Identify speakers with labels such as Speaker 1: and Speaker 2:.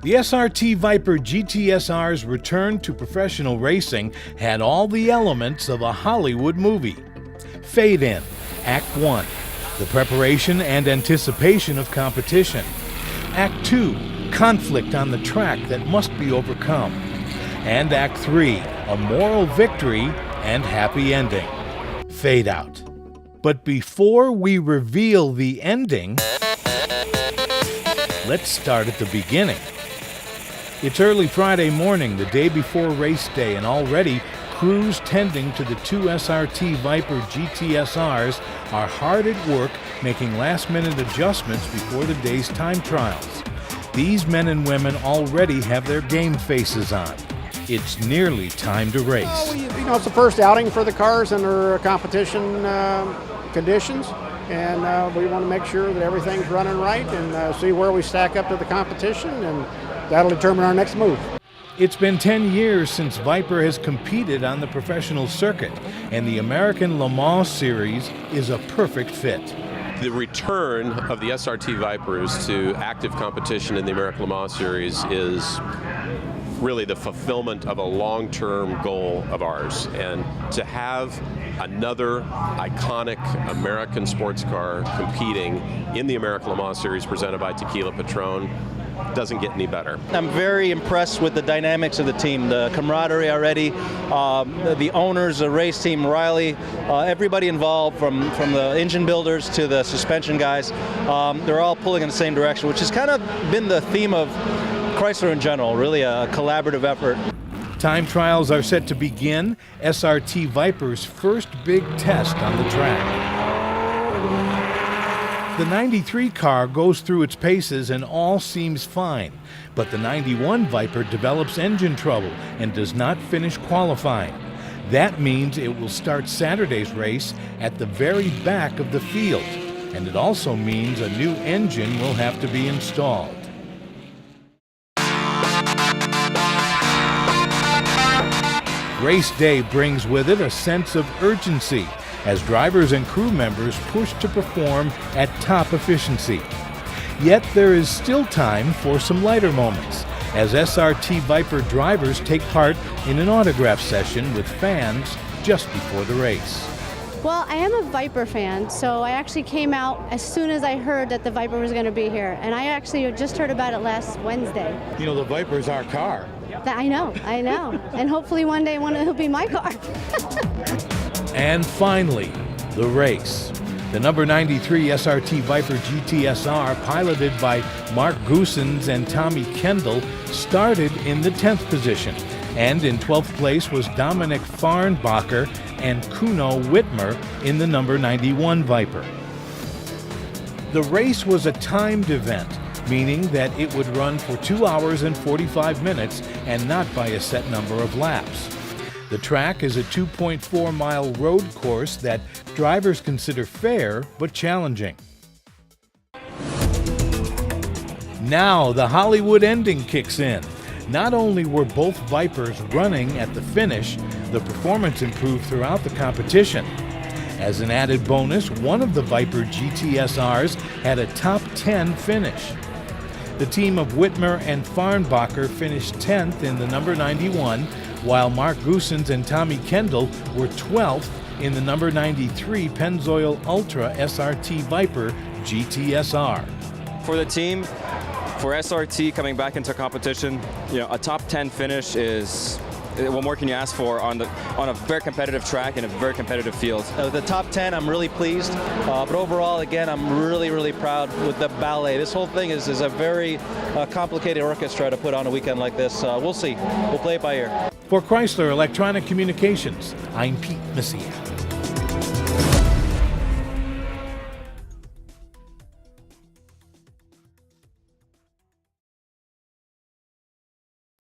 Speaker 1: The SRT Viper GTS-R's return to professional racing had all the elements of a Hollywood movie. Fade in, Act 1, the preparation and anticipation of competition. Act 2, conflict on the track that must be overcome. And Act 3, a moral victory and happy ending. Fade out. But before we reveal the ending, let's start at the beginning. It's early Friday morning, the day before race day, and already crews tending to the two SRT Viper GTS-Rs are hard at work making last-minute adjustments before the day's time trials. These men and women already have their game faces on. It's nearly time to race.
Speaker 2: It's the first outing for the cars under competition conditions, and we want to make sure that everything's running right and see where we stack up to the competition, and that'll determine our next move.
Speaker 1: It's been 10 years since Viper has competed on the professional circuit, and the American Le Mans Series is a perfect fit.
Speaker 3: The return of the SRT Vipers to active competition in the American Le Mans Series is really the fulfillment of a long-term goal of ours. And to have another iconic American sports car competing in the American Le Mans Series presented by Tequila Patron doesn't get any better.
Speaker 4: I'm very impressed with the dynamics of the team, the camaraderie already, the owners, the race team, Riley, everybody involved from the engine builders to the suspension guys. They're all pulling in the same direction, which has kind of been the theme of Chrysler in general, really a collaborative effort.
Speaker 1: Time trials are set to begin, SRT Viper's first big test on the track. The 93 car goes through its paces and all seems fine, but the 91 Viper develops engine trouble and does not finish qualifying. That means it will start Saturday's race at the very back of the field, and it also means a new engine will have to be installed. Race day brings with it a sense of urgency as drivers and crew members push to perform at top efficiency. Yet there is still time for some lighter moments as SRT Viper drivers take part in an autograph session with fans just before the race.
Speaker 5: Well, I am a Viper fan, so I actually came out as soon as I heard that the Viper was going to be here, and I actually just heard about it last Wednesday.
Speaker 6: You know, the Viper's our car.
Speaker 5: I know, and hopefully one day it'll be my car.
Speaker 1: And finally, the race. The number 93 SRT Viper GTS-R, piloted by Mark Goossens and Tommy Kendall, started in the 10th position. And in 12th place was Dominic Farnbacher and Kuno Whitmer in the number 91 Viper. The race was a timed event, meaning that it would run for 2 hours and 45 minutes and not by a set number of laps. The track is a 2.4-mile road course that drivers consider fair but challenging. Now the Hollywood ending kicks in. Not only were both Vipers running at the finish, the performance improved throughout the competition. As an added bonus, one of the Viper GTS-Rs had a top 10 finish. The team of Whitmer and Farnbacher finished 10th in the number 91, while Mark Goossens and Tommy Kendall were 12th in the number 93 Pennzoil Ultra SRT Viper GTS-R.
Speaker 7: For the team, for SRT coming back into competition, a top 10 finish is, what more can you ask for on a very competitive track and a very competitive field?
Speaker 4: The top 10, I'm really pleased, but overall, again, I'm really proud with the ballet. This whole thing is a very complicated orchestra to put on a weekend like this. We'll see. We'll play it by ear.
Speaker 1: For Chrysler Electronic Communications, I'm Pete Messia.